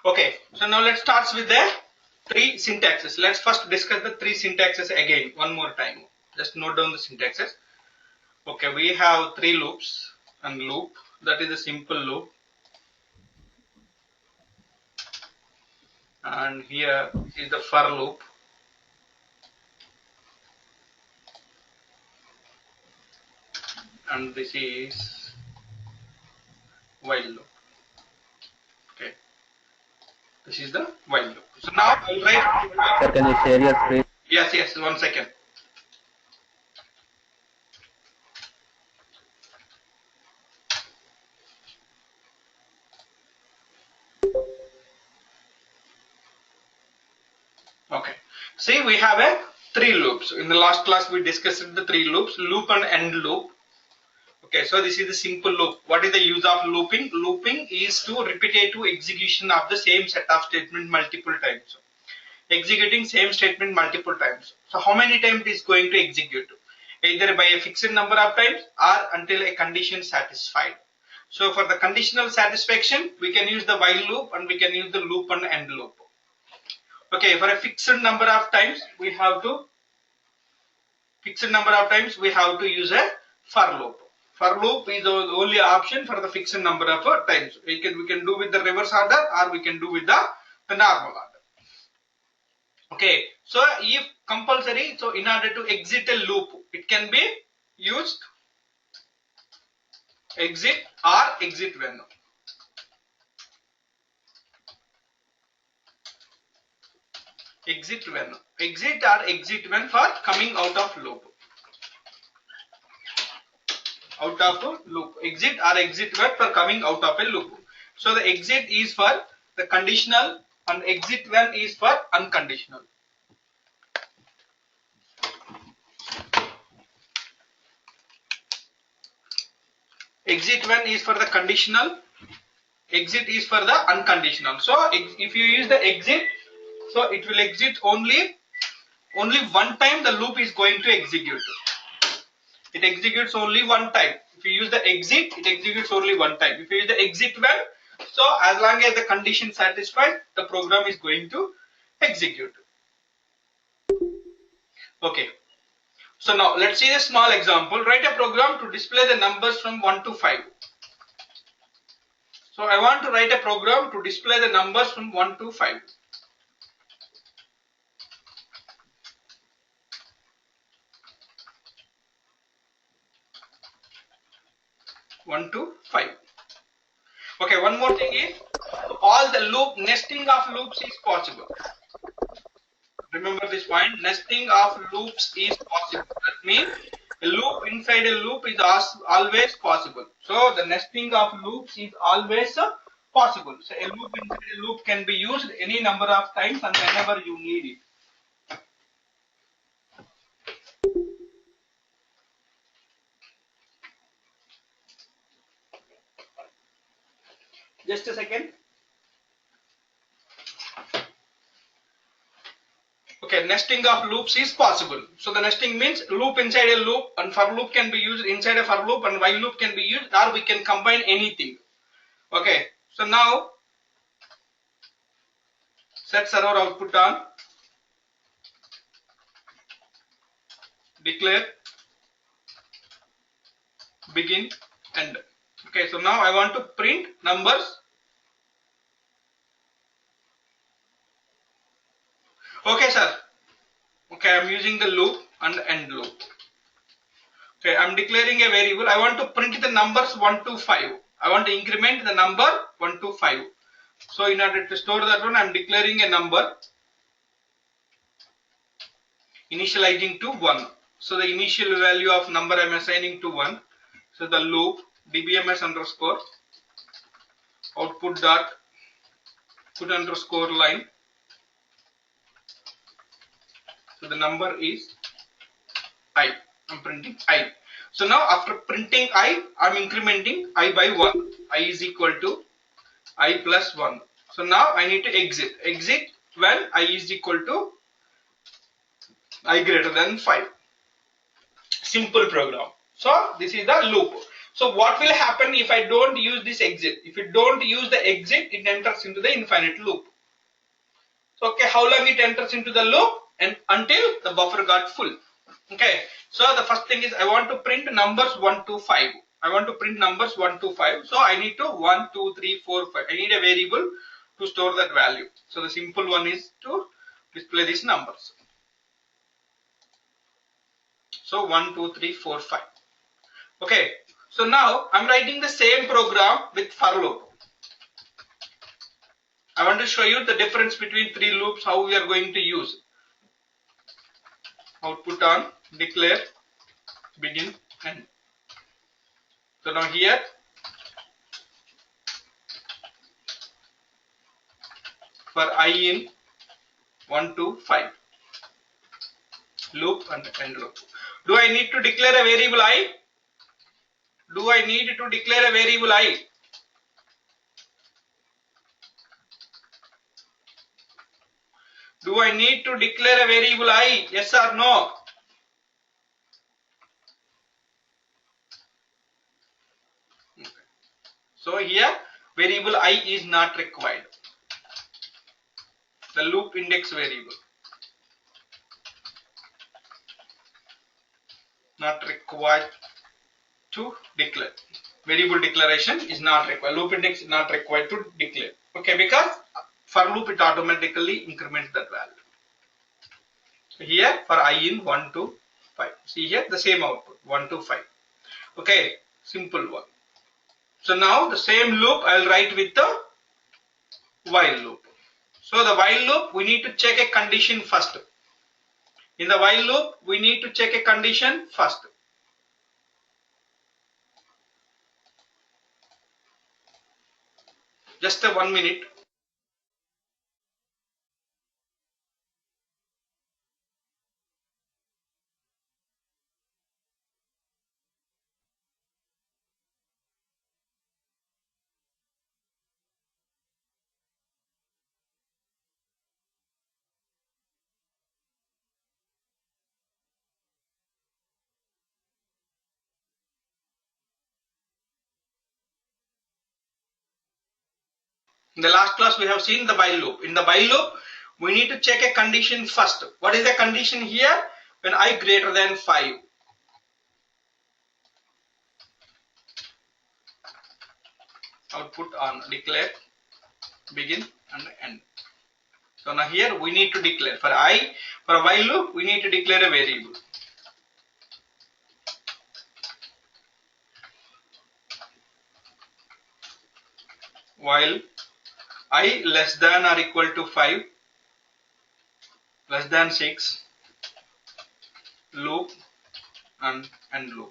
Okay, so now let's start with the three syntaxes. Let's first discuss the three syntaxes again one more time. Just note down the syntaxes. Okay, we have three loops and loop, that is a simple loop, and here is the for loop, and this is while loop. Okay, this is the while loop. So now I'll write. Sir, can you share your screen? Yes, 1 second. Okay, see, we have a three loops. In the last class we discussed the three loops, loop and end loop. Okay, so this is the simple loop. What is the use of looping? Looping is to repetitive execution of the same set of statement multiple times. Executing same statement multiple times. So how many times it is going to execute? Either by a fixed number of times or until a condition satisfied. So for the conditional satisfaction, we can use the while loop and we can use the loop and end loop. Okay, for a fixed number of times, we have to use a for loop. For loop is the only option for the fixed number of times. We can do with the reverse order or we can do with the normal order. Okay, so if compulsory, so in order to exit a loop, it can be used exit or exit when. Exit or exit when for coming out of loop. Exit or exit when for coming out of a loop. So the exit is for the conditional and exit when is for unconditional. Exit when is for the conditional, exit is for the unconditional. So if you use the exit, so it will exit only one time the loop is going to execute. It executes only one time. If you use the exit, it executes only one time. If you use the exit when, so as long as the condition satisfied, the program is going to execute. Okay. So now let's see a small example. Write a program to display the numbers from 1 to 5. So I want to write a program to display the numbers from 1 to 5. 1 to 5. Okay, one more thing is all the loop nesting of loops is possible. Remember this point, nesting of loops is possible. That means a loop inside a loop is always possible. So the nesting of loops is always possible. So a loop inside a loop can be used any number of times and whenever you need it. Just a second. Okay, nesting of loops is possible. So the nesting means loop inside a loop, and for loop can be used inside a for loop, and while loop can be used, or we can combine anything. Okay, so now set server output on, declare, begin, end. Okay, so now I want to print numbers. Okay, sir. Okay, I am using the loop and end loop. Okay, I am declaring a variable. I want to print the numbers 1 to 5. I want to increment the number 1 to 5. So in order to store that one, I am declaring a number, initializing to 1. So the initial value of number I am assigning to 1. So the loop dbms underscore output dot put underscore line. So the number is I. I'm printing I. So now after printing I am incrementing I by 1. I is equal to I plus 1. So now I need to exit. Exit when I is equal to I greater than 5. Simple program. So this is the loop. So what will happen if I don't use this exit? If you don't use the exit, it enters into the infinite loop. So okay, how long it enters into the loop? And until the buffer got full. Okay, so the first thing is I want to print numbers 1 to 5. I want to print numbers 1 to 5. So I need to 1, 2, 3, 4, 5. I need a variable to store that value. So the simple one is to display these numbers. So 1, 2, 3, 4, 5. Okay, so now I'm writing the same program with for loop. I want to show you the difference between three loops, how we are going to use. Output on, declare, begin, end. So now here, for I in 1 to 5, loop and end loop. Do I need to declare a variable I? Do I need to declare a variable I? Do I need to declare a variable I? Yes or no? Okay. So here variable I is not required. The loop index variable. Not required to declare. Variable declaration is not required. Loop index is not required to declare. Okay, because for loop it automatically increments that value. So here for I in 1 to 5. See here the same output 1 to 5. Okay, simple one. So now the same loop I will write with the while loop. So the while loop we need to check a condition first. In the while loop we need to check a condition first. Just a 1 minute. In the last class we have seen the while loop. In the while loop we need to check a condition first. What is the condition here? When I greater than 5. Output on, declare, begin and end. So now here we need to declare for I, for a while loop we need to declare a variable. While I less than or equal to 5, less than 6, loop and end loop.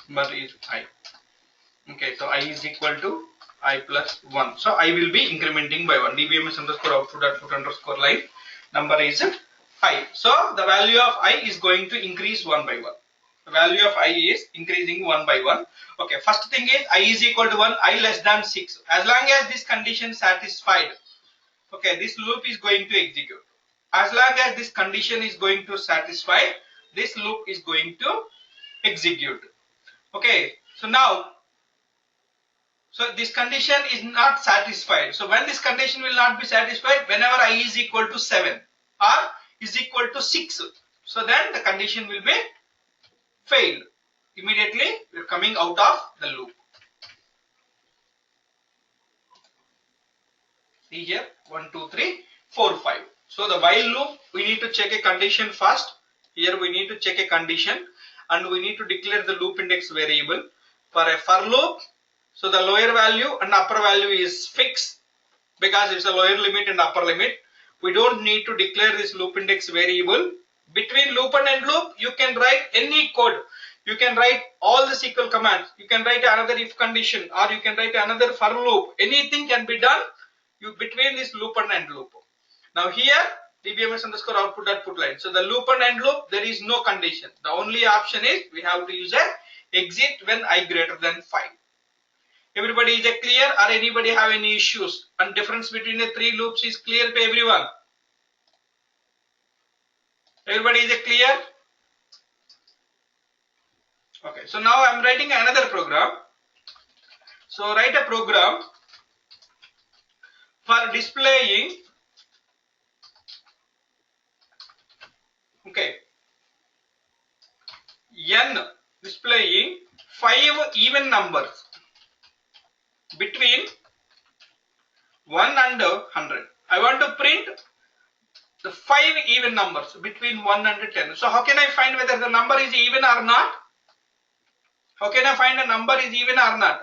But is I. Okay, so I is equal to I plus 1. So I will be incrementing by 1. dbms underscore output output underscore line. Number is 5. So the value of I is going to increase 1 by 1. The value of I is increasing 1 by 1. Okay, first thing is I is equal to 1, I less than 6. As long as this condition satisfied, okay, this loop is going to execute. As long as this condition is going to satisfy, this loop is going to execute. Okay, so now, so this condition is not satisfied. So when this condition will not be satisfied, whenever I is equal to 7 or is equal to 6, so then the condition will be failed. Immediately we are coming out of the loop. See here 1, 2, 3, 4, 5. So the while loop we need to check a condition first. Here we need to check a condition and we need to declare the loop index variable. For a for loop, so the lower value and upper value is fixed because it's a lower limit and upper limit. We don't need to declare this loop index variable. Between loop and end loop you can write any code. You can write all the SQL commands. You can write another if condition or you can write another for loop. Anything can be done between this loop and end loop. Now here dbms underscore output output line. So the loop and end loop there is no condition. The only option is we have to use a exit when I greater than 5. Everybody is a clear, or anybody have any issues? And difference between the three loops is clear to everyone. Everybody is a clear? Okay, so now I am writing another program. So write a program for displaying, okay, n, displaying 5 even numbers between 1 and 100. I want to print the 5 even numbers between 1 and 10. So how can I find whether the number is even or not? How can I find a number is even or not?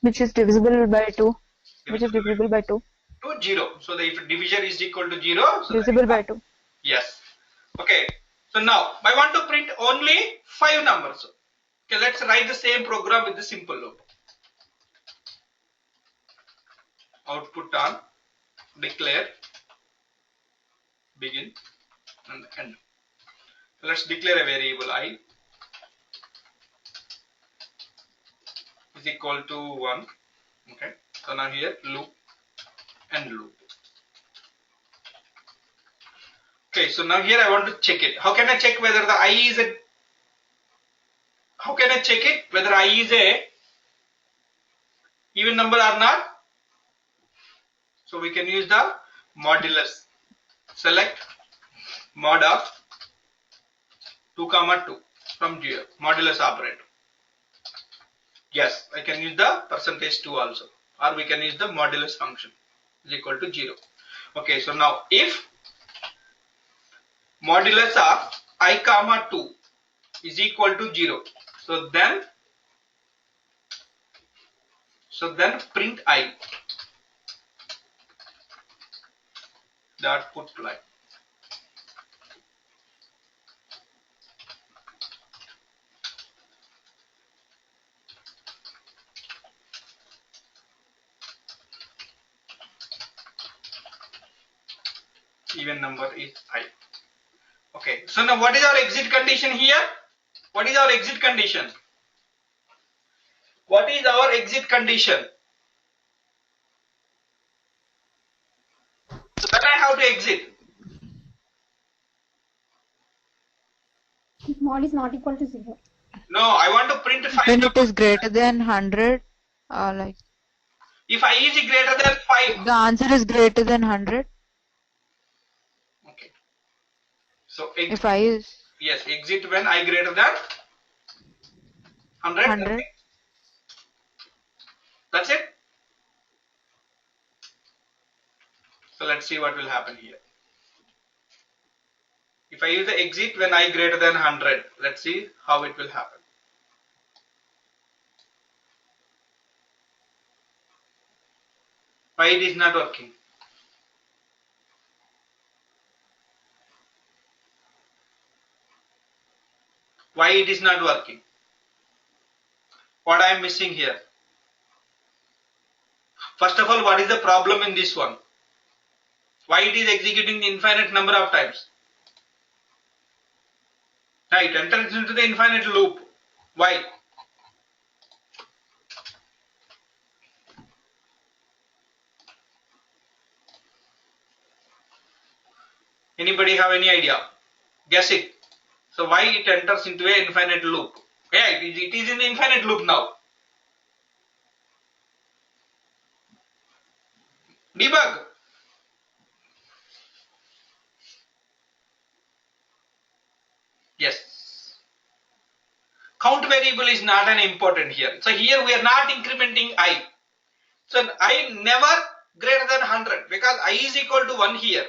Which is divisible by 2. Which is divisible by 2. To 0. So the if division is equal to 0. So Divisible by 2. Yes. Okay. So now I want to print only 5 numbers. Okay, let's write the same program with the simple loop. Output on declare begin and end. So let's declare a variable I is equal to 1. Okay. So now here loop and loop. Okay. So now here I want to check it. How can I check whether the I is a? How can I check it whether I is a even number or not? So we can use the modulus. Select mod of 2 comma 2 from 0. Modulus operator. Yes, I can use the percentage 2 also, or we can use the modulus function is equal to 0. Okay, so now if modulus of I comma 2 is equal to 0, so then print I dot put line. Even number is I. Okay, so now what is our exit condition here? What is our exit condition? What is our exit condition? So then I have to exit. If mod is not equal to 0. No, I want to print 5. When it is greater than 100, like if I is greater than 5. the answer is greater than 100. Okay. So exit, If I is yes, exit when I greater than 100. 100. That's it. So let's see what will happen here. If I use the exit when I greater than 100, let's see how it will happen. Why it is not working? Why it is not working? What I am missing here? First of all, what is the problem in this one? Why it is executing the infinite number of times? Right, enters into the infinite loop. Why? Anybody have any idea? Guess it. So why it enters into an infinite loop? Yeah, it is in the infinite loop now. Debug. Yes. Count variable is not an important here. So here we are not incrementing I. So I never greater than 100 because I is equal to 1 here.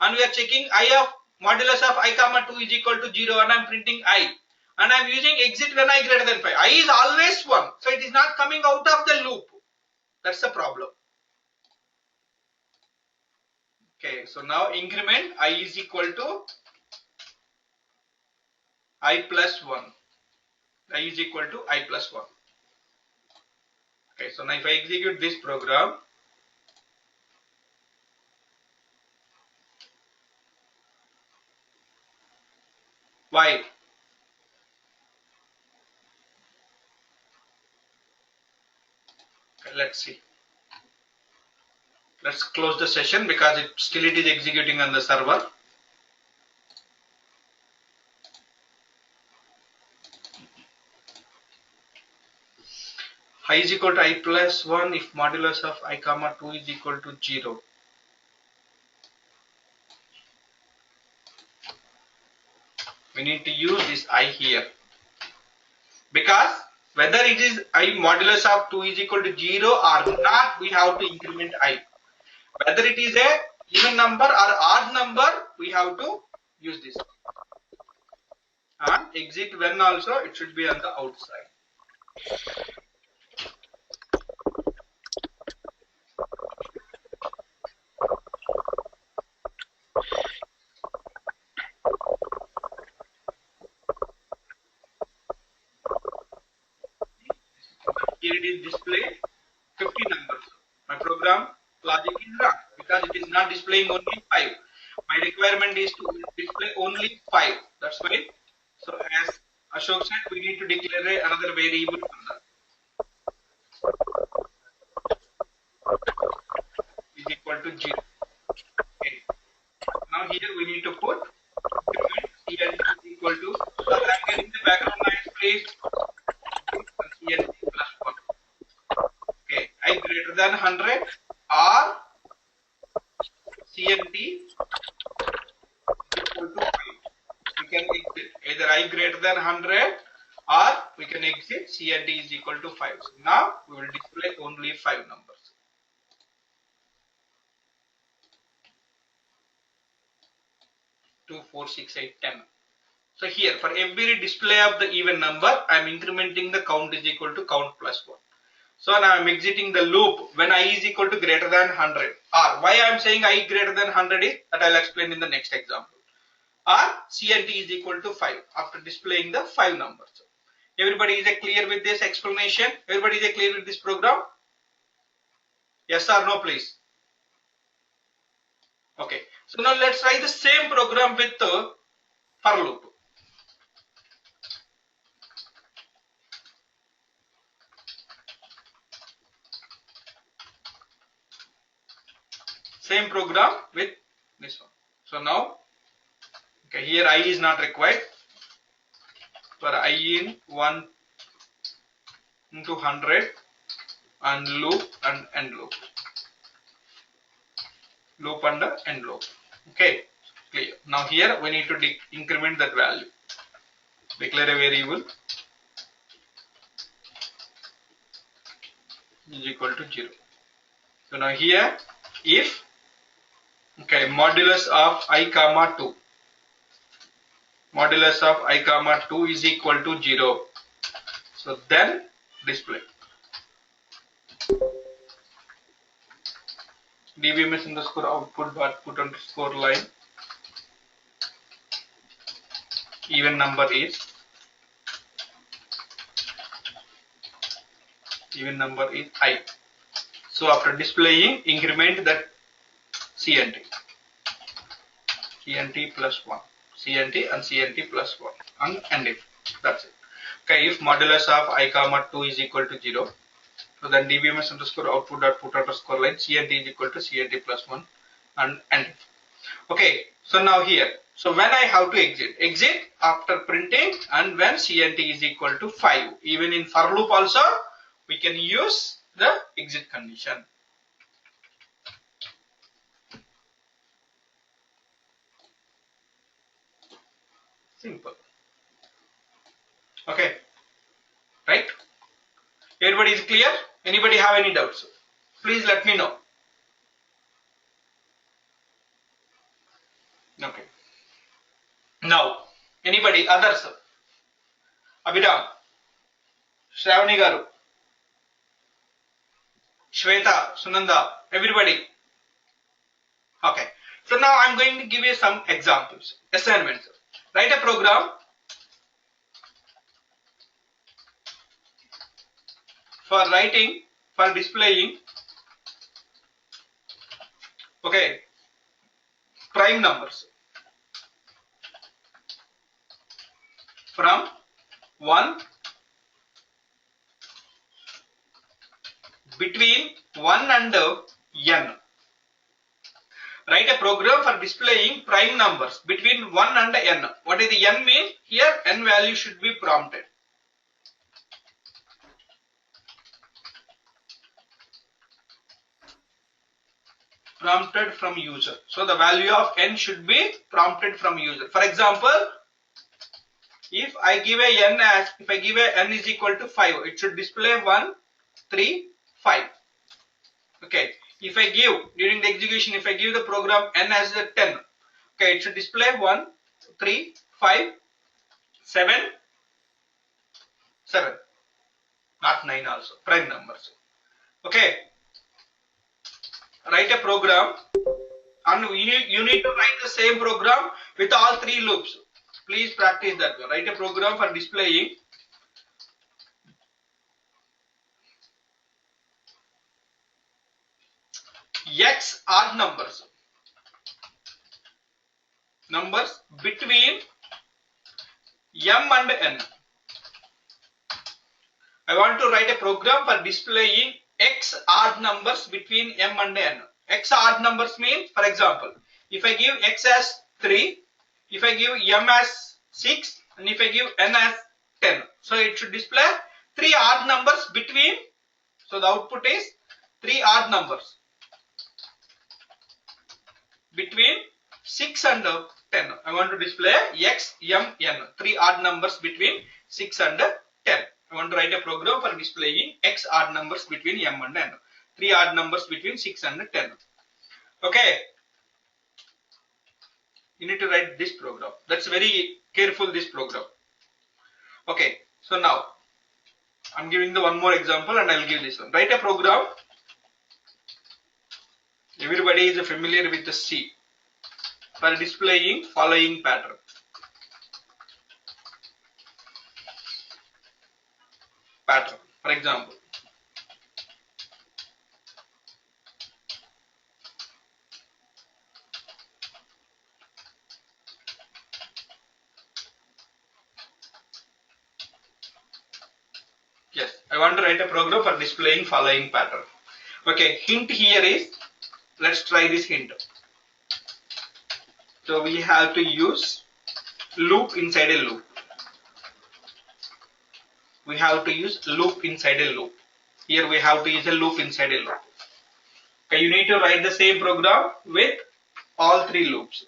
And we are checking I of modulus of I comma 2 is equal to 0 and I am printing I. And I am using exit when I greater than 5. I is always 1. So it is not coming out of the loop. That's the problem. Okay, so now increment I is equal to I plus 1. I is equal to I plus 1. Okay, so now if I execute this program, why? Let's see. Let's close the session because it is executing on the server. I is equal to I plus 1 if modulus of I comma 2 is equal to 0. We need to use this I here. Because whether it is I modulus of 2 is equal to 0 or not, we have to increment I. Whether it is a even number or odd number, we have to use this. And exit when also, it should be on the outside. Here it is displayed 50 numbers. My program logic is wrong because it is not displaying only 5. My requirement is to display only 5. That's why. So as Ashok said, we need to declare another variable on that. Is equal to 0. Okay. Now here we need to put increment CNT is equal to, so I'm getting the background noise please. CNT plus 1. Okay, I greater than 100 or CNT equal to 5. We can exit either I greater than 100 or we can exit CNT is equal to 5. So now we will display only 5 numbers. 2, 4, 6, 8, 10. So here for every display of the even number, I am incrementing the count is equal to count plus 1. So now I am exiting the loop when I is equal to greater than 100. Or why I am saying I greater than 100 is that I will explain in the next example. Or CNT is equal to 5 after displaying the 5 numbers. Everybody is clear with this explanation? Everybody is clear with this program? Yes or no please? Okay. So now let's try the same program with the for loop. Same program with this one. So now, okay, here I is not required. For I in 1 into 100 and loop and end loop. Loop and end loop. Okay, clear. Now here we need to increment that value. Declare a variable is equal to 0. So now here if modulus of I comma 2 is equal to 0, so then display dbms underscore output dot put underscore line even number is I. So after displaying, increment that CNT plus 1, CNT and CNT plus 1 and if that's it. Okay, if modulus of I comma 2 is equal to 0, so then dbms underscore output dot put underscore line CNT is equal to CNT plus 1 and if. Okay, so now here, so when I have to exit after printing and when CNT is equal to 5. Even in for loop also we can use the exit condition. Simple. Okay, right? Everybody is clear? Anybody have any doubts? Please let me know. Okay. Now, anybody, others? Abhidam, Shravani Garu, Shweta, Sunanda, everybody. Okay. So now I'm going to give you some examples, assignments. Write a program for displaying, okay, prime numbers from 1 between 1 and n. Write a program for displaying prime numbers between 1 and n. What is the n mean? Here n value should be prompted. Prompted from user. So the value of n should be prompted from user. For example, if I give a n is equal to 5, it should display 1, 3, 5. Okay. If I give during the execution, if I give the program n as a 10, okay, it should display 1, 3, 5, 7, 7, not 9 also, prime numbers. Okay. Write a program, and you need to write the same program with all 3 loops. Please practice that. Write a program for displaying x odd numbers between m and n. I want to write a program for displaying x odd numbers between m and n. X odd numbers means, for example, if I give x as 3, if I give m as 6, and if I give n as 10. So it should display 3 odd numbers between. So the output is 3 odd numbers between 6 and 10. I want to display x, m, n. 3 odd numbers between 6 and 10. I want to write a program for displaying x odd numbers between m and n. 3 odd numbers between 6 and 10. Okay. You need to write this program. That's very careful, this program. Okay. So now I'm giving the one more example and I'll give this one. Write a program. Everybody is familiar with the C for displaying following pattern. For example, yes, I want to write a program for displaying following pattern. Okay, hint here is, let's try this hint. So we have to use loop inside a loop. We have to use loop inside a loop. Here we have to use a loop inside a loop. Okay, you need to write the same program with all 3 loops.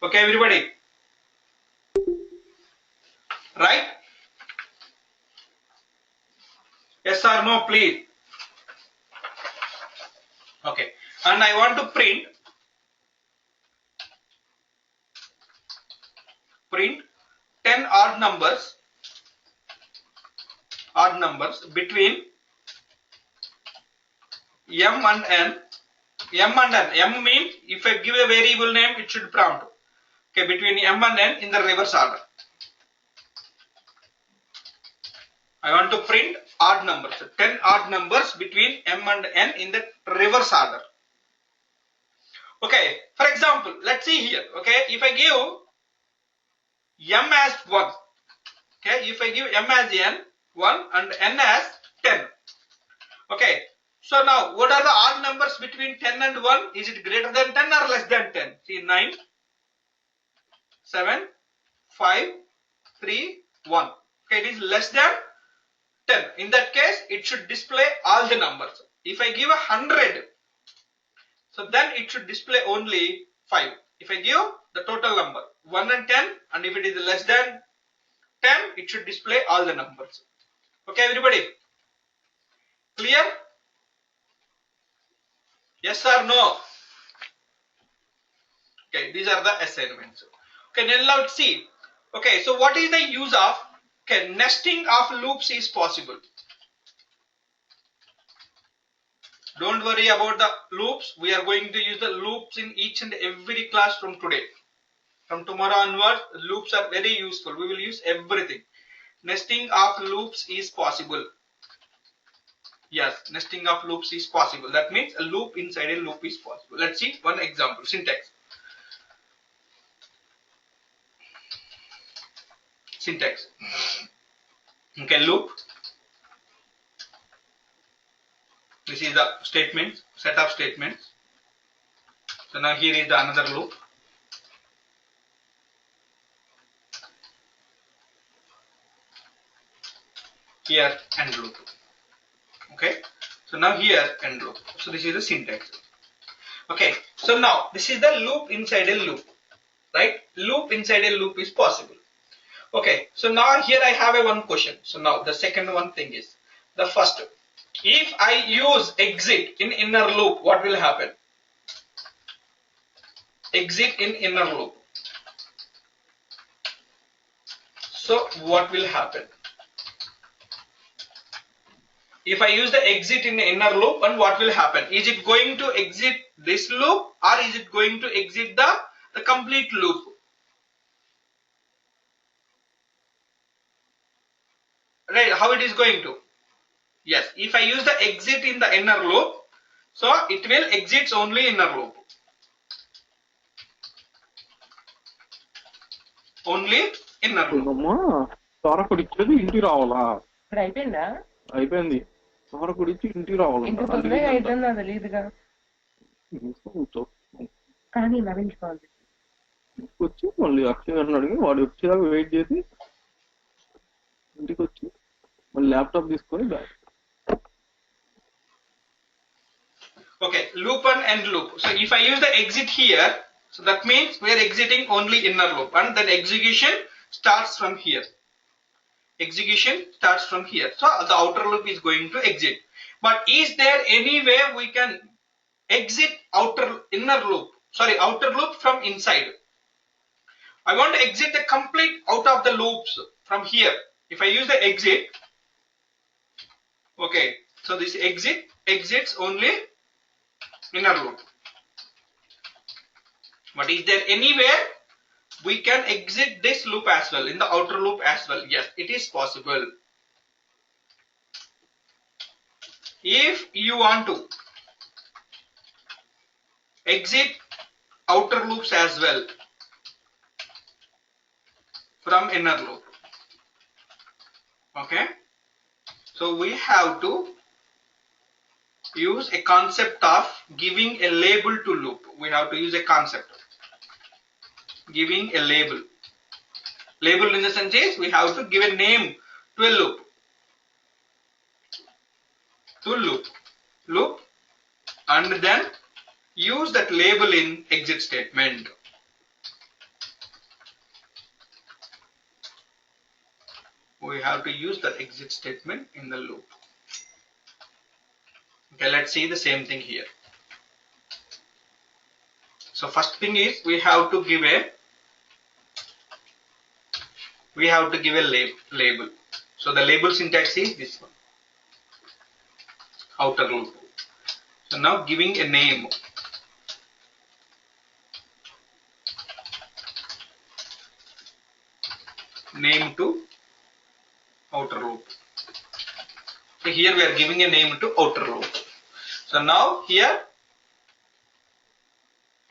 Okay, everybody? Right? Yes or no, please? Okay, and I want to print 10 odd numbers between m and n. M means if I give a variable name, it should prompt. Okay, between m and n in the reverse order. I want to print odd numbers, 10 odd numbers between m and n in the reverse order. Okay, for example, let's see here. Okay, if I give m as 1, okay, if I give m as n 1 and n as 10. Okay, so now what are the odd numbers between 10 and 1? Is it greater than 10 or less than 10? See, 9, 7, 5, 3, 1. Okay, it is less than 10. In that case, it should display all the numbers. If I give 100, so then it should display only 5. If I give the total number 1 and 10, and if it is less than 10, it should display all the numbers. Okay, everybody? Clear? Yes or no? Okay, these are the assignments. Okay, then let's see. Okay, so what is the use of, okay, nesting of loops is possible. Don't worry about the loops. We are going to use the loops in each and every class from today. From tomorrow onwards, loops are very useful. We will use everything. Nesting of loops is possible. Yes, nesting of loops is possible. That means a loop inside a loop is possible. Let's see one example. Syntax. Okay, loop. This is the statement, set of statements. So now here is the another loop. Here end loop. Okay. So now here end loop. So this is the syntax. Okay. So now this is the loop inside a loop, right? Loop inside a loop is possible. Okay. So now here I have a one question. So now the second one thing is the first. If I use exit in inner loop, what will happen? Exit in inner loop. So what will happen? If I use the exit in the inner loop, and what will happen? Is it going to exit this loop, or is it going to exit the complete loop? Right, how it is going to? Yes, if I use the exit in the inner loop, so it will exit only inner loop. Only inner loop. తొరకుడిచ్చేది ఇంటికి రావాలా? ఇప్పుడు అయిపోయిందా? అయిపోయింది. తొరకుడిచ్చి ఇంటికి రావాలంట. ఇంత తొందరగా అయిపోయిందా తెలీదుగా. కూర్చో. కానీ నవ్వించుకోవాలి. వచ్చి మళ్ళీ అక్షయ్ అడిగి వాడు వచ్చేదాకా వెయిట్ చేసి ఇంటికి వచ్చి మళ్ళీ ల్యాప్టాప్ తీసుకొని back. Okay, loop and end loop. So if I use the exit here, so that means we are exiting only inner loop, and then execution starts from here. Execution starts from here. So the outer loop is going to exit. But is there any way we can exit outer loop from inside? I want to exit the complete out of the loops from here. If I use the exit, okay, so this exit exits only inner loop. But is there anywhere we can exit this loop as well, in the outer loop as well? Yes, it is possible. If you want to exit outer loops as well from inner loop, okay, so we have to use a concept of giving a label to loop. We have to use a concept giving a label. Label in the sense is we have to give a name to a loop. Loop, and then use that label in exit statement. We have to use the exit statement in the loop. Okay, let's see the same thing here. So first thing is we have to give a label. So the label syntax is this one, outer loop. So now giving a name. Name to outer loop. So here we are giving a name to outer loop. So now here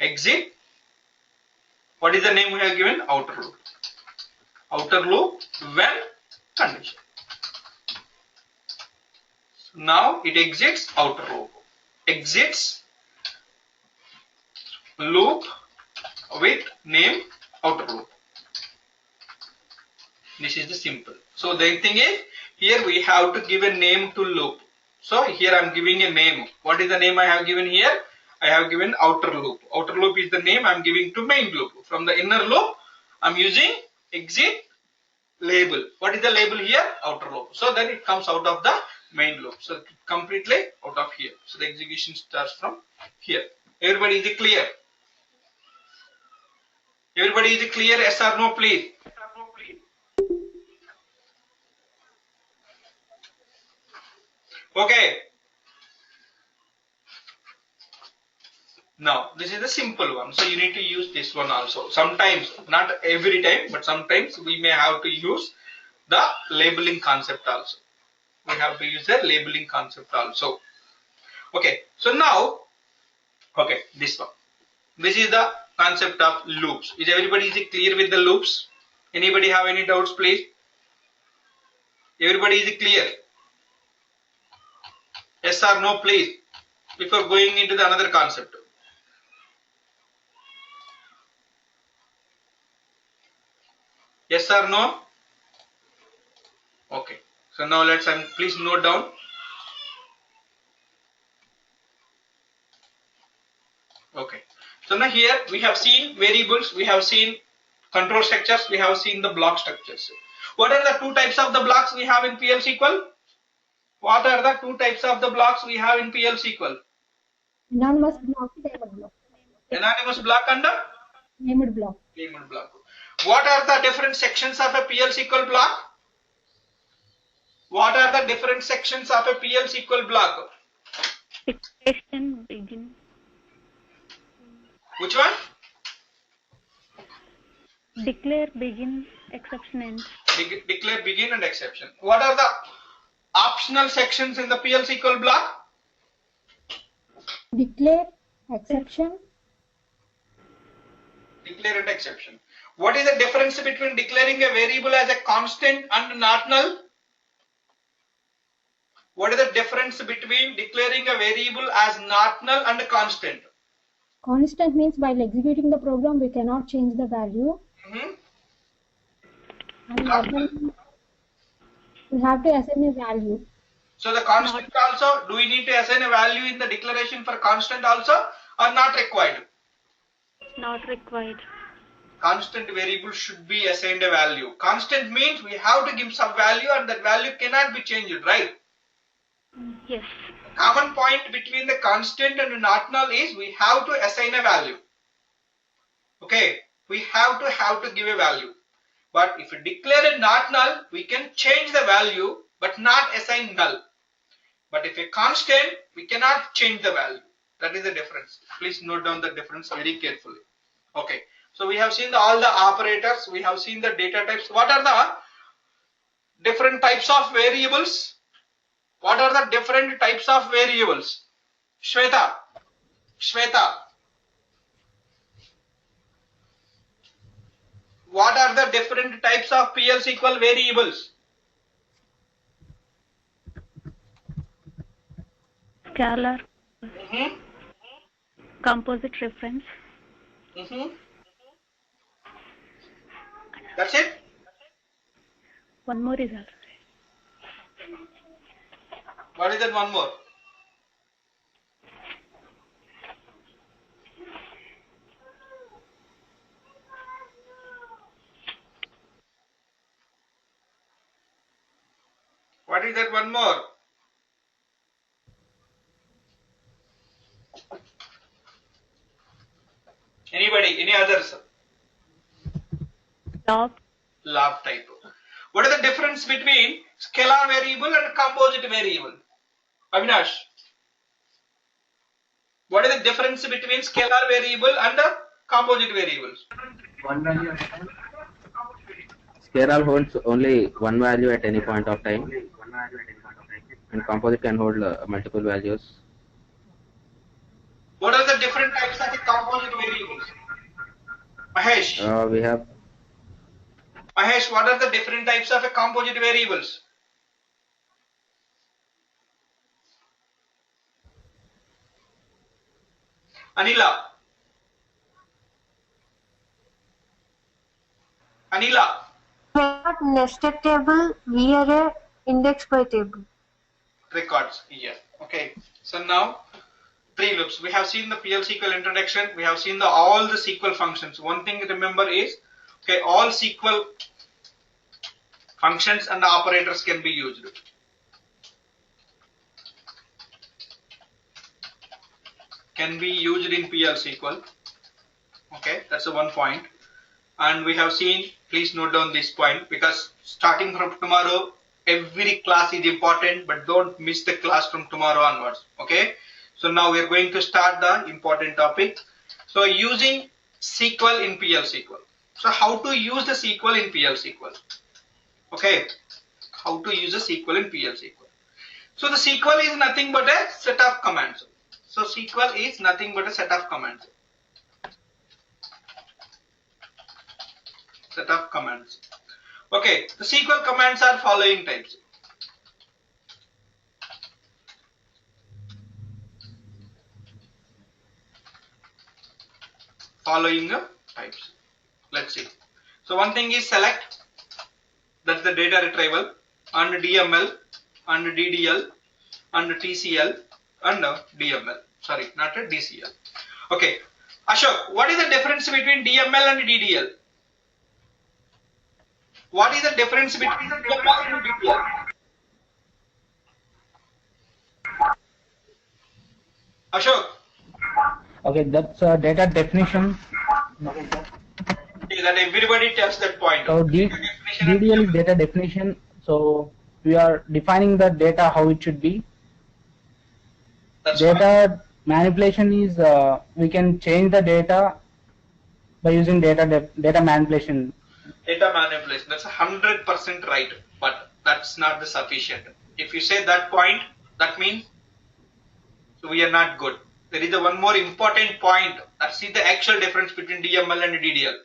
exit. What is the name we have given? Outer loop. Outer loop when condition. So now it exits outer loop. Exits loop with name outer loop. This is the simple. So the thing is here we have to give a name to loop. So here I am giving a name. What is the name I have given here? I have given outer loop. Outer loop is the name I am giving to main loop. From the inner loop I am using exit label. What is the label here? Outer loop. So then it comes out of the main loop. So completely out of here. So the execution starts from here. Everybody is it clear? Everybody is it clear? Yes or no, please? Okay. Now this is the simple one. So you need to use this one also. Sometimes, not every time, but sometimes we may have to use the labeling concept also. We have to use the labeling concept also. Okay. So now, okay, this one. This is the concept of loops. Is everybody clear with the loops? Anybody have any doubts, please? Everybody is clear? Yes or no, please, before going into the another concept. Yes or no? Okay. So now let's please note down. Okay. So now here we have seen variables, we have seen control structures, we have seen the block structures. What are the two types of the blocks we have in PL SQL? What are the two types of the blocks we have in PL SQL? Anonymous block, named block. Anonymous block and a Named block. named block. What are the different sections of a PL SQL block? What are the different sections of a PL SQL block? Declaration begin. Which one? Declare begin exception end. Declare begin and exception. What are the optional sections in the PL SQL block? Declare, exception. Declare and exception. What is the difference between declaring a variable as a constant and not null? What is the difference between declaring a variable as not null and constant? Constant means while executing the program, we cannot change the value. And normal, we have to assign a value. So the constant also, do we need to assign a value in the declaration for constant also or not required? Not required. Constant variable should be assigned a value. Constant means we have to give some value and that value cannot be changed, right? Yes. Common point between the constant and not null is we have to assign a value. Okay, we have to give a value. But if we declare a not null, we can change the value but not assign null. But if a constant, we cannot change the value. That is the difference. Please note down the difference very carefully. Okay, so we have seen all the operators, we have seen the data types. What are the different types of variables? What are the different types of variables? Shweta. What are the different types of PL SQL variables? Scalar. Composite reference. That's it? One more is also. What is that one more? What is that one more? Anybody? Any others? Log type. What is the difference between scalar variable and composite variable? Avinash. What is the difference between scalar variable and composite variables? One value at a time. Scalar holds only one value at any point of time, and composite can hold multiple values. What are the different types of composite variables? Mahesh. We have Mahesh, what are the different types of composite variables? Anila. Not nested table, VRA, index by table. Records here. Okay. So now 3 loops. We have seen the PL SQL introduction. We have seen all the SQL functions. One thing to remember is, okay, all SQL functions and operators can be used. Can be used in PL SQL. Okay, that's the one point. And we have seen, please note down this point, because starting from tomorrow, every class is important, but don't miss the class from tomorrow onwards. Okay, so now we are going to start the important topic. So using SQL in PL SQL. So how to use the SQL in PL SQL? Okay, how to use a SQL in PL SQL. So the SQL is nothing but a set of commands. So SQL is nothing but a set of commands. Set of commands. Okay, the SQL commands are following types. following types. Let's see. So one thing is select, that's the data retrieval, and DML, and DDL, and TCL, and DML. Sorry, not a DCL. Okay. Ashok, what is the difference between DML and DDL? What is the difference between DML and DDL? Ashok. Okay, that's data definition. Okay, that everybody tells that point. So DDL is data definition. So we are defining the data how it should be. That's Data manipulation is we can change the data by using data manipulation. Data manipulation. That's 100% right, but that's not the sufficient. If you say that point, that means we are not good. There is one more important point. Let's see the actual difference between DML and DDL.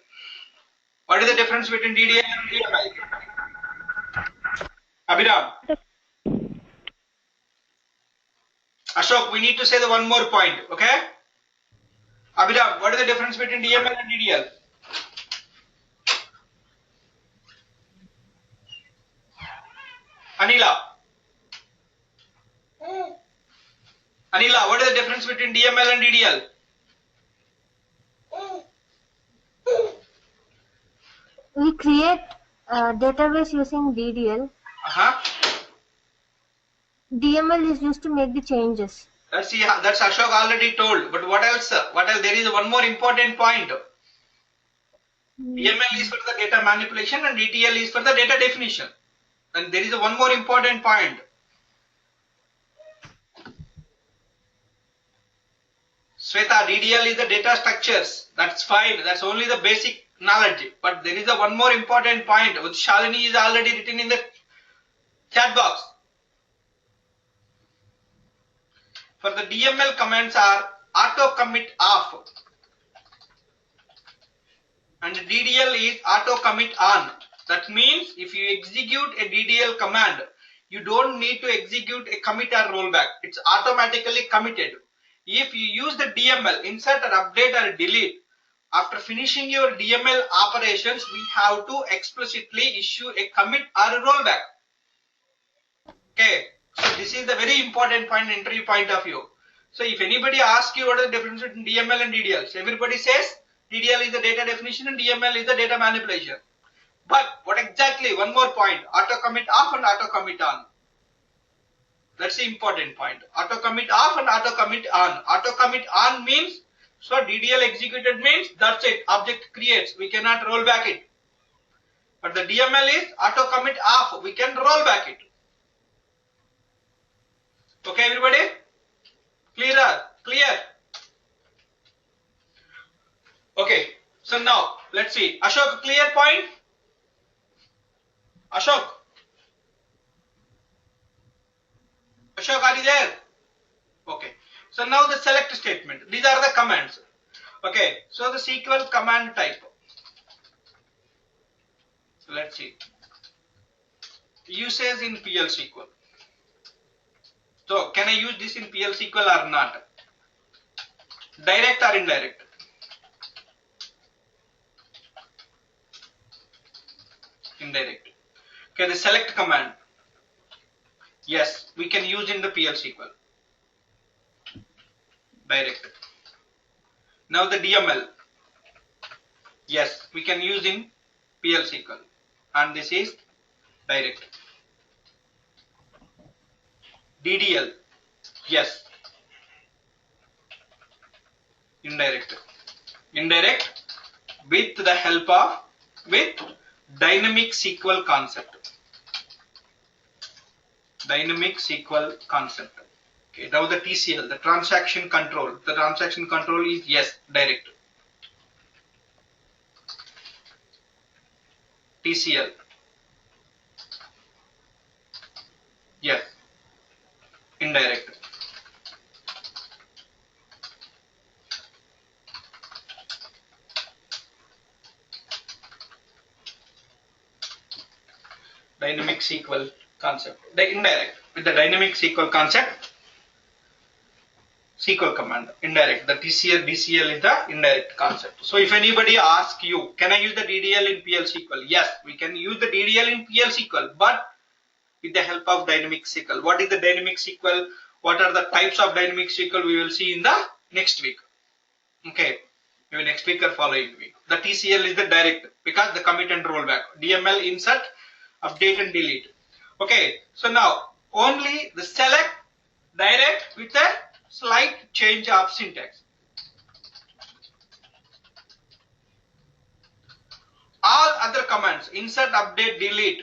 What is the difference between DDL and DML? Abhiram. Ashok, we need to say the one more point, okay? Abhiram, what is the difference between DML and DDL? Anila. Anila, what is the difference between DML and DDL? We create a database using DDL. DML is used to make the changes. Let's see, that's Ashok already told. But what else? What else? There is one more important point. DML is for the data manipulation and DTL is for the data definition. And there is one more important point. Sweta, DDL is the data structures. That's fine. That's only the basic knowledge. But there is one more important point which Shalini is already written in the chat box. For the DML commands are auto commit off and DDL is auto commit on. That means if you execute a DDL command, you don't need to execute a commit or rollback. It's automatically committed. If you use the DML, insert or update or delete, after finishing your DML operations, we have to explicitly issue a commit or a rollback. Okay, so this is the very important point, interview point of view. So if anybody asks you what is the difference between DML and DDL, so everybody says DDL is the data definition and DML is the data manipulation. But what exactly? One more point: auto commit off and auto commit on. That's the important point. Auto commit off and auto commit on. Auto commit on means, so DDL executed means that's it. Object creates. We cannot roll back it. But the DML is auto commit off. We can roll back it. Okay, everybody? Clear? Okay, so now let's see. Ashok, clear point? Ashok, are you there? Okay, so now the select statement. These are the commands. Okay, so the SQL command type. So let's see. Usage in PL SQL. So can I use this in PL SQL or not? Direct or indirect? Indirect. Okay, the select command. Yes, we can use in the PL SQL. Direct. Now the DML. Yes, we can use in PL SQL. And this is direct. DDL. Yes. Indirect. Indirect with the help of dynamic SQL concept. Dynamic SQL concept. Okay, now the TCL, the transaction control. The transaction control is yes, direct. TCL. Yes. Indirect. Dynamic SQL concept. The indirect. With the dynamic SQL concept, SQL command, indirect. The TCL, DCL is the indirect concept. So if anybody asks you, can I use the DDL in PL SQL? Yes, we can use the DDL in PL SQL, but with the help of dynamic SQL. What is the dynamic SQL? What are the types of dynamic SQL? We will see in the next week. Okay, maybe next week or following week. The TCL is the direct because the commit and rollback. DML insert, update and delete. Okay, so now only the select direct with a slight change of syntax. All other commands, insert, update, delete,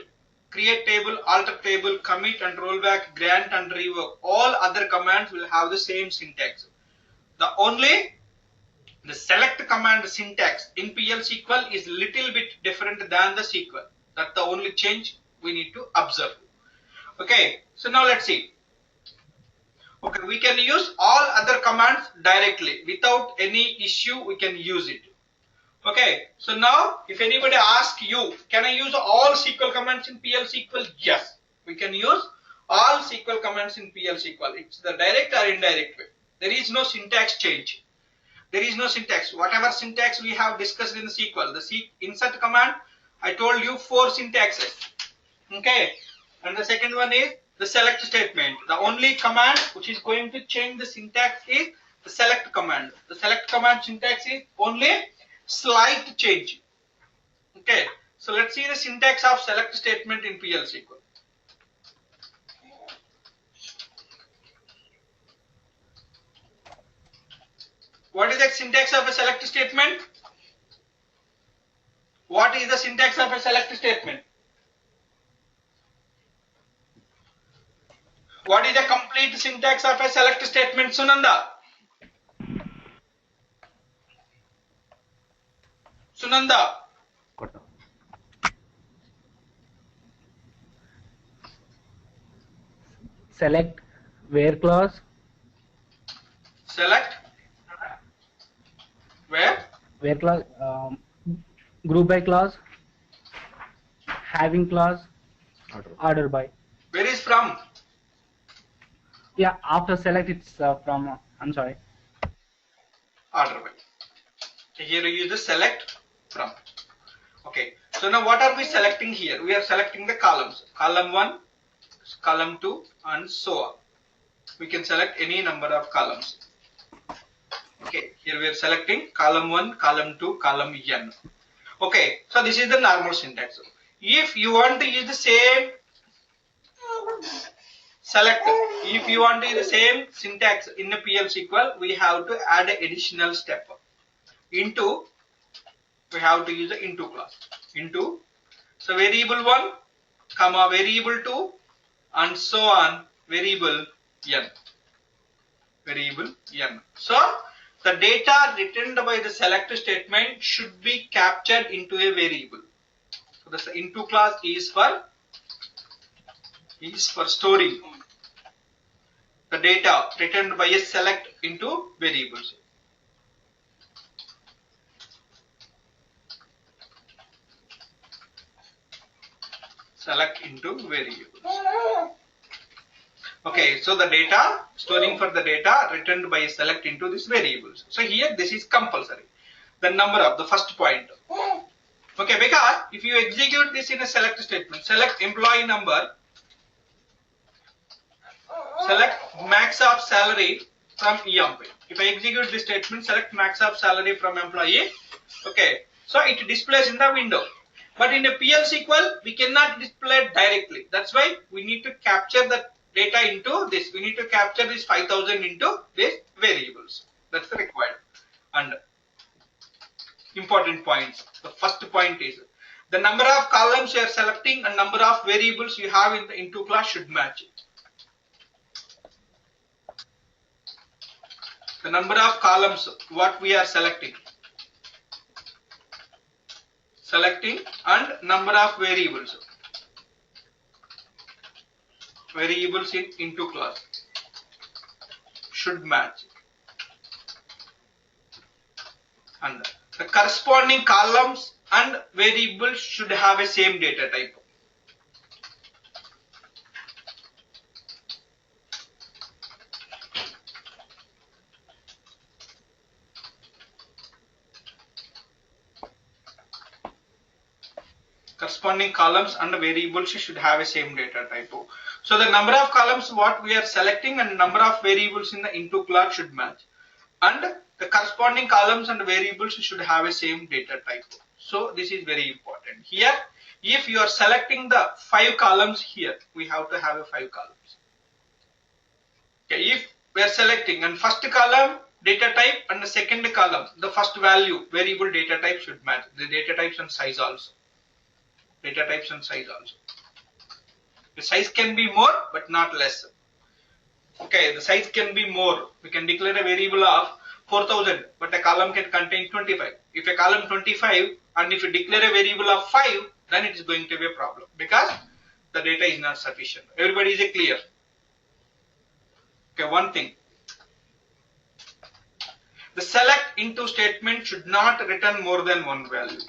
create table, alter table, commit and rollback, grant and revoke, all other commands will have the same syntax. The select command syntax in PL SQL is little bit different than the SQL. That's the only change we need to observe. Okay, so now let's see. Okay, we can use all other commands directly without any issue. We can use it. Okay, so now if anybody asks you, can I use all SQL commands in PL SQL? Yes, we can use all SQL commands in PL SQL. It's the direct or indirect way. There is no syntax change. There is no syntax. Whatever syntax we have discussed in the SQL, the insert command, I told you 4 syntaxes. Okay, and the second one is the select statement. The only command which is going to change the syntax is the select command. The select command syntax is only slight change. Okay, so let's see the syntax of select statement in PL SQL. What is the syntax of a select statement? What is the syntax of a select statement? What is the complete syntax of a select statement, Sunanda? Sunanda. Select where clause. Select where? Where clause. Group by clause. Having clause. Order by. Where is from? Yeah, after select it's from. I'm sorry. Order by. Here we use the select from. Okay. So now what are we selecting here? We are selecting the columns. Column 1, column 2 and so on. We can select any number of columns. Okay. Here we are selecting column 1, column 2, column n. Okay. So this is the normal syntax. If you want to use the same select, if you want to use the same syntax in the PL SQL, we have to add an additional step. Into, we have to use the into clause. Into, so variable 1, comma variable 2 and so on, variable n. Variable n. So the data returned by the select statement should be captured into a variable. So the into clause is for storing the data returned by a select into variables. Select into variables. Okay, so the data, storing for the data returned by a select into these variables. So here this is compulsory. The number of the first point. Okay, because if you execute this in a select statement, select employee number, select max of salary from employee. If I execute this statement, select max of salary from employee. Okay, so it displays in the window. But in a PL SQL, we cannot display it directly. That's why we need to capture the data into this. We need to capture this 5000 into these variables. That's the required. And important points. The first point is the number of columns you are selecting and number of variables you have in the into class should match. The number of columns what we are selecting and number of variables in into class should match, and the corresponding columns and variables should have a same data type. corresponding columns and variables should have a same data type. So the number of columns what we are selecting and number of variables in the into class should match, and the corresponding columns and variables should have a same data type. So this is very important. Here, if you are selecting the 5 columns here, we have to have a 5 columns. Okay, if we are selecting and first column data type and the second column, the first value variable data type should match. The data types and size also. Data types and size also. The size can be more but not less. Okay, the size can be more. We can declare a variable of 4000, but a column can contain 25. If a column 25 and if you declare a variable of 5, then it is going to be a problem because the data is not sufficient. Everybody is clear? Okay, one thing. The select into statement should not return more than one value.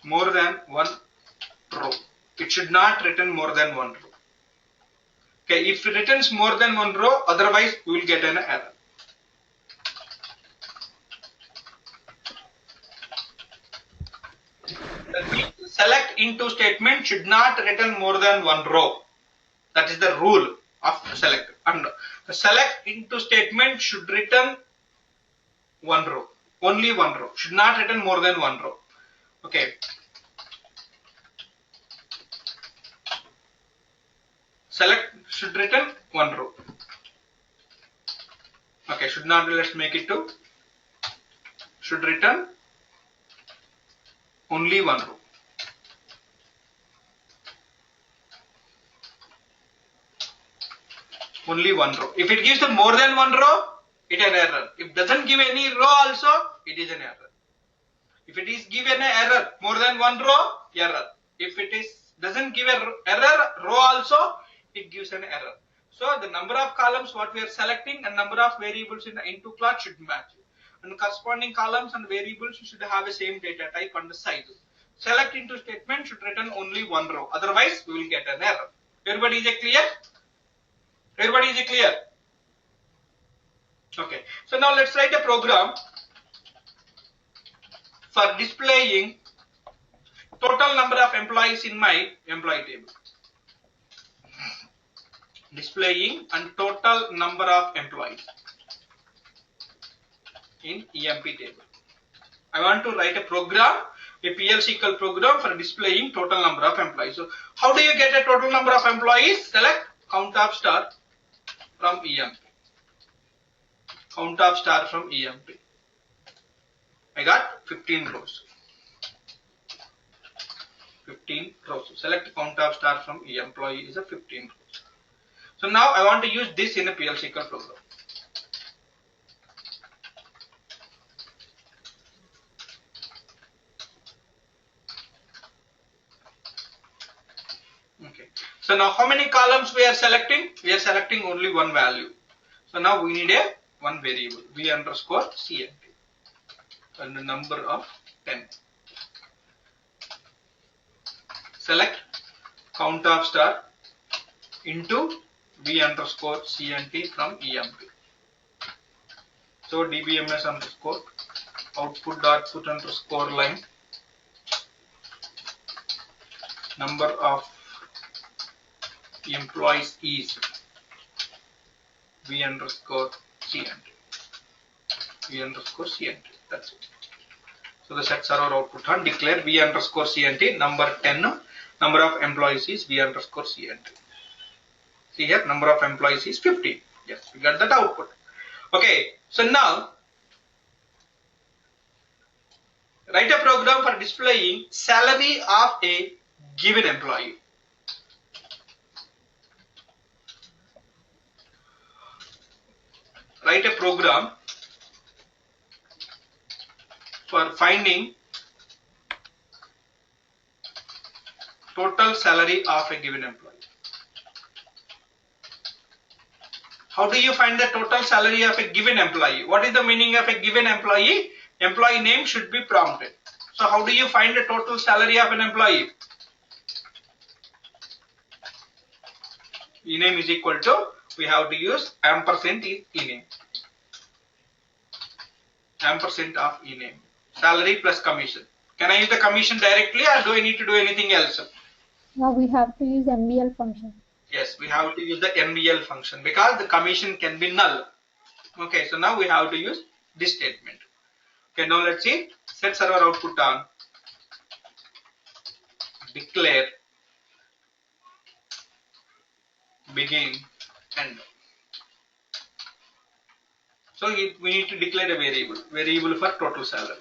More than one row. It should not return more than one row. Okay, if it returns more than one row, otherwise we will get an error. The select into statement should not return more than one row. That is the rule of select. And the select into statement should return one row. Only one row. Should not return more than one row. Okay. Select should return one row. Okay, should not, let's make it to should return only one row. Only one row. If it gives more than one row, it is an error. If doesn't give any row also, it is an error. If it is given an error more than one row, error. If it is doesn't give an error row also, it gives an error. So the number of columns what we are selecting and number of variables in the into class should match. And corresponding columns and variables should have the same data type and the size. Select into statement should return only one row. Otherwise, we will get an error. Everybody is clear? Everybody is clear? Okay. So now let's write a program for displaying total number of employees in my employee table. Displaying and total number of employees in EMP table. I want to write a program, a PL/SQL program for displaying total number of employees. So how do you get a total number of employees? Select count of star from EMP. Count of star from EMP. I got 15 rows. 15 rows. Select count of star from employee is a 15 rows. So now I want to use this in a PL/SQL program. Okay. So now how many columns we are selecting? We are selecting only one value. So now we need a one variable v underscore cnt and the number of 10. Select count of star into v underscore cnt from emp. So dbms underscore output dot put underscore line number of employees is v underscore cnt. V underscore cnt. That's it. So the set server output and declare v underscore cnt number 10. Number of employees is v underscore cnt. See here, number of employees is 50. Yes, we got that output. Okay, so now write a program for displaying salary of a given employee. Write a program for finding total salary of a given employee. How do you find the total salary of a given employee? What is the meaning of a given employee? Employee name should be prompted. So how do you find the total salary of an employee? ename is equal to, we have to use ampersand is ename. Ampersand of ename. Salary plus commission. Can I use the commission directly or do I need to do anything else? Now we have to use MBL function. Yes, we have to use the MBL function because the commission can be null. Okay, so now we have to use this statement. Okay, now let's see. Set server output on. Declare begin end. So we need to declare a variable for total salary.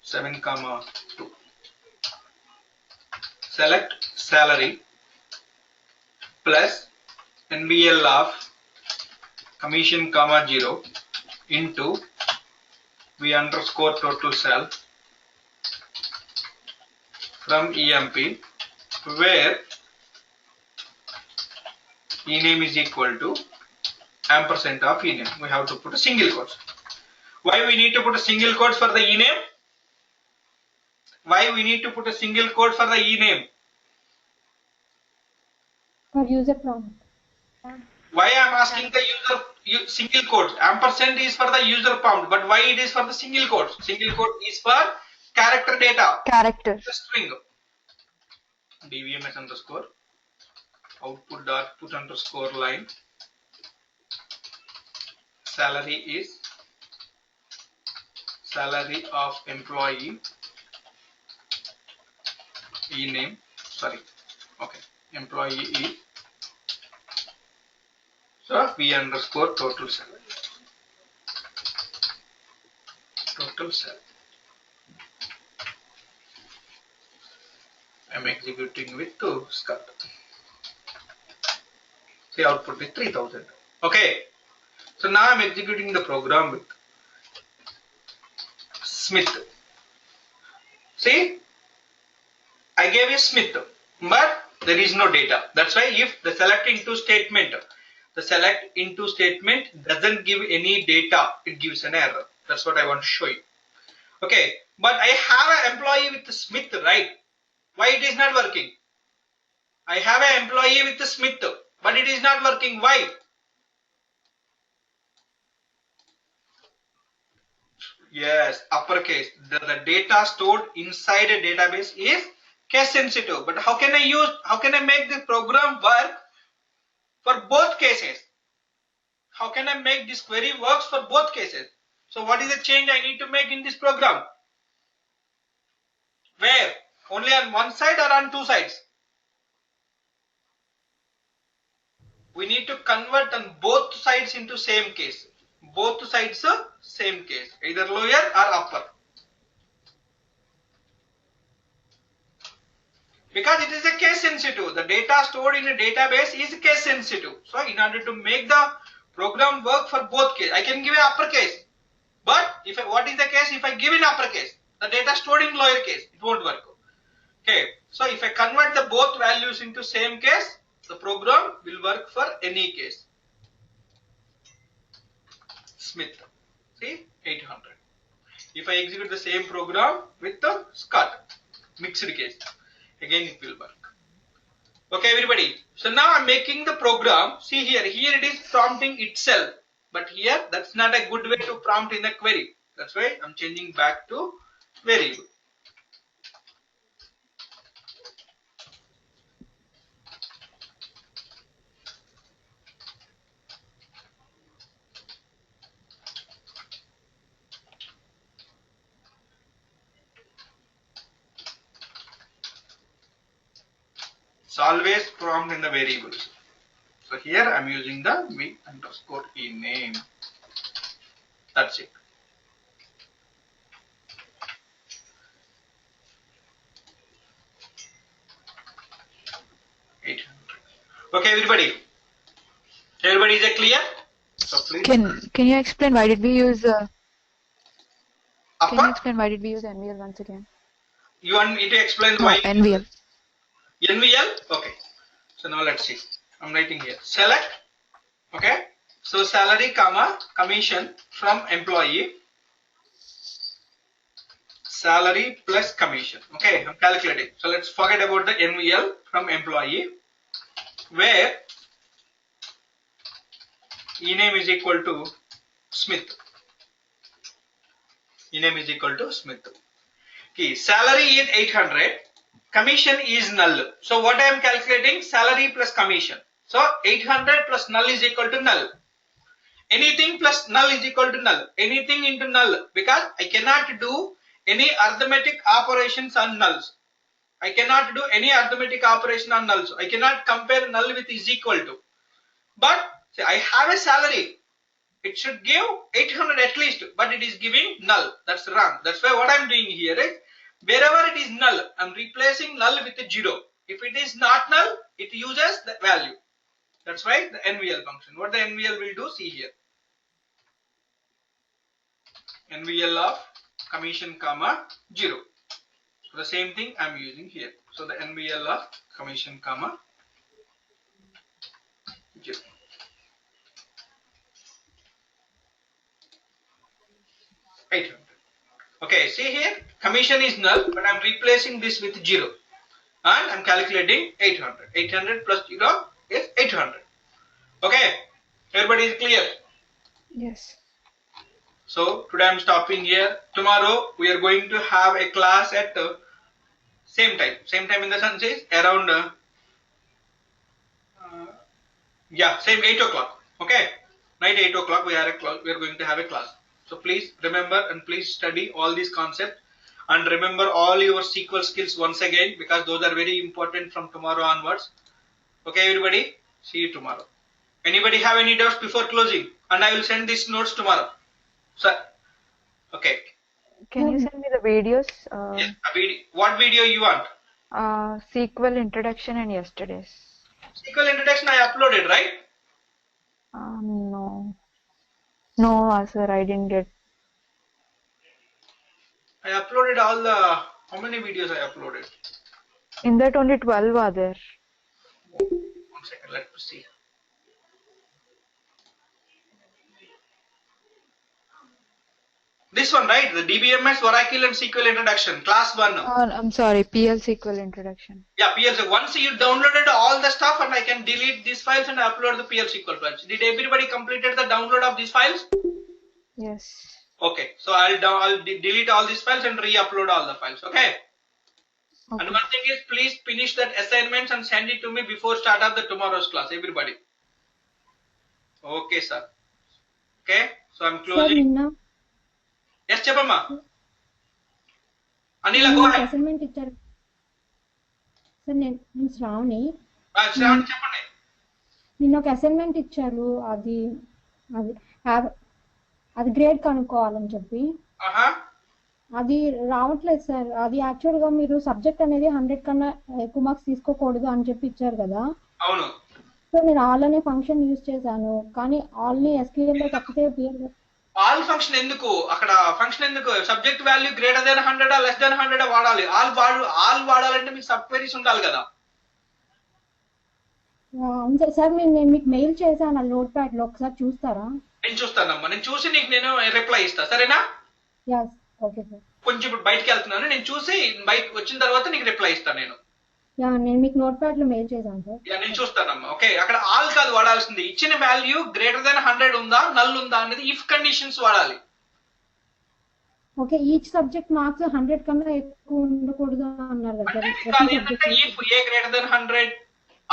Seven comma 2. Select salary plus NBL of commission comma 0 into V underscore total sal from EMP, where ename is equal to ampersand of ename. We have to put a single quotes. Why we need to put a single quotes for the ename? Why we need to put a single quote for the ename? For user prompt. Why I am asking the user single quotes? Ampersand is for the user prompt, but why it is for the single quotes? Single quote is for character data. Character. The string. DVMS underscore output dot put underscore line. Salary is salary of employee. Ename. Sorry. Okay. Employee is. So V underscore total salary. Total salary. I'm executing with Scott. The output is 3000. Okay. So now I'm executing the program with Smith. See, I gave you Smith, but there is no data. That's why if the select into statement, doesn't give any data, it gives an error. That's what I want to show you. Okay, but I have an employee with Smith, right? Why it is not working? I have an employee with Smith, but it is not working. Why? Yes, uppercase. The data stored inside a database is case sensitive. But how can I make the program work for both cases? How can I make this query works for both cases? So what is the change I need to make in this program? Where? Only on one side or on two sides? We need to convert on both sides into same case. Both sides are same case, either lower or upper. Because it is a case sensitive. The data stored in a database is case sensitive. So in order to make the program work for both cases, I can give an uppercase. But what is the case if I give in uppercase? The data stored in lower case, it won't work. Okay. So if I convert the both values into same case, the program will work for any case. Smith. See, 800. If I execute the same program with the Scott, mixed case, again it will work. Okay, everybody. So now I'm making the program. See here it is prompting itself. But here, that's not a good way to prompt in a query. That's why I'm changing back to variable. It's always prompt in the variables. So here I'm using the v underscore ename. That's it. Okay, everybody. Everybody is clear? So please. Can you explain why did we use Upper? NVL once again? You want me to explain No, why? NVL. NVL? Okay. So now let's see. I'm writing here. Select. Okay. So salary comma commission from employee. salary plus commission. Okay, I'm calculating. So let's forget about the NVL from employee, where E name is equal to Smith. E name is equal to Smith. Okay, salary is 800, commission is null. So what I am calculating? Salary plus commission. So 800 plus null is equal to null. Anything plus null is equal to null. Anything into null, because I cannot do any arithmetic operations on nulls. I cannot do any arithmetic operation on nulls. I cannot compare null with is equal to. But say I have a salary. It should give 800 at least, but it is giving null. That's wrong. That's why what I'm doing here is, wherever it is null, I'm replacing null with a 0. If it is not null, it uses the value. That's why the NVL function. What the NVL will do, see here. NVL of commission comma 0. So the same thing I'm using here. So the NVL of commission comma 0. Okay, see here, commission is null, but I'm replacing this with 0. And I'm calculating 800. 800 plus 0 is 800. Okay, everybody is clear? Yes. So today I'm stopping here. Tomorrow we are going to have a class at same time. Same time in the sense is around same 8 o'clock. Okay, night 8 o'clock we are going to have a class. So please remember and please study all these concepts and remember all your SQL skills once again, because those are very important from tomorrow onwards. Okay, everybody, see you tomorrow. Anybody have any doubts before closing? And I will send these notes tomorrow. Sir, okay. Can you send me the videos? Yes, what video you want? SQL introduction and yesterday's. SQL introduction I uploaded, right? No. No, sir, I didn't get. I uploaded all the, how many videos I uploaded? In that only 12 are there. 1 second, let me see. This one, right? The DBMS, Oracle and SQL introduction, class 1. I'm sorry, PL SQL introduction. Yeah, PL. Once you downloaded all the stuff and I can delete these files and upload the PL SQL files. Did everybody completed the download of these files? Yes. Okay, so I'll delete all these files and re-upload all the files. Okay. And one thing is, please finish that assignments and send it to me before start of the tomorrow's class. Everybody. Okay, sir. Okay, so I'm Sir, closing. Yes, Chapama. Anila, go ahead. Assignment ఇచ్చారు sir. నేను Shravani. Shravani, చెప్పండి. నిన్న ఒక assignment ఇచ్చారు, అది అది grade కనుక్కోవాలని చెప్పి. అది రావట్లేదు సార్. అది యాక్చువల్ గా మీరు సబ్జెక్ట్ అనేది 100 కన్నా ఎక్కువ మార్క్స్ తీసుకోకూడదు అని చెప్పి ఇచ్చారు కదా. అవును. సో నేను ఆల్ అనే ఫంక్షన్ యూజ్ చేశాను, కానీ ఆల్ ని SQL లో తప్పితే ఆల్ ఫంక్షన్ ఎందుకు? అక్కడ ఫంక్షన్ ఎందుకు? Subject value greater than 100 less than 100 వాడాలి. ఆల్ వాడాలంటే మీకు సబ్ క్వెరీస్ ఉండాలి కదా. అవును సార్. నేను మీకు మెయిల్ చేశాను ఆ నోట్ ప్యాడ్ లో, ఒకసారి చూస్తారా? నేను చూస్తానమ్మా, నేను చూసి నీకు నేను రిప్లై ఇస్తా, సరేనా? Okay sir. కొంచెం ఇప్పుడు బయటకు వెళ్తున్నాను, నేను చూసి బయట వచ్చిన తర్వాత నీకు రిప్లై ఇస్తాను నేను. నేను మీకు నోట్ ప్యాడ్ లో మెయిల్ చేశాను సార్. నేను చూస్తానమ్మా. ఓకే, అక్కడ ఆల్ కాదు వాడాల్సింది. ఇచ్చిన వాల్యూ గ్రేటర్ దెన్ 100 ఉందా, నల్ ఉందా అనేది ఇఫ్ కండిషన్స్ వాడాలి. ఓకే, ఈచ్ సబ్జెక్ట్ మార్క్స్ 100 కన్నా ఎక్కువ ఉండకూడదు అన్నారు కదా. If A greater than 100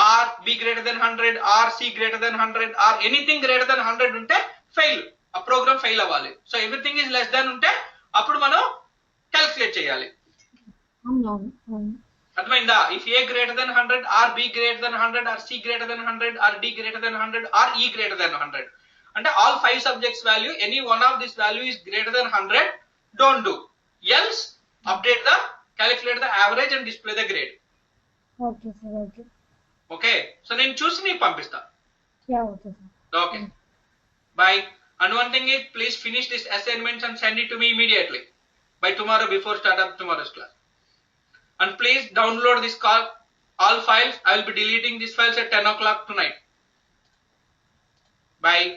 or B greater than 100 or C greater than 100 or anything greater than 100 ఉంటే ఫెయిల్, ఆ ప్రోగ్రామ్ ఫెయిల్ అవ్వాలి. So everything is less than ఉంటే అప్పుడు మనం క్యాల్కులేట్ చేయాలి. అర్థమైందా? If A greater than 100 or B greater than 100 or C greater than 100 R D greater than 100 are ఈ greater than 100 అంటే all 5 subjects value any one of this value is greater than 100, don't do. Else update the calculate the average and display the grade. Okay sir. Okay. Okay, so నేను చూసి నీకు పంపిస్తా. Okay sir. Okay. Bye. And one thing is, please finish this assignments and send it to me immediately by tomorrow before start of tomorrow's class. And please download this all files. I will be deleting these files at 10 o'clock tonight. Bye.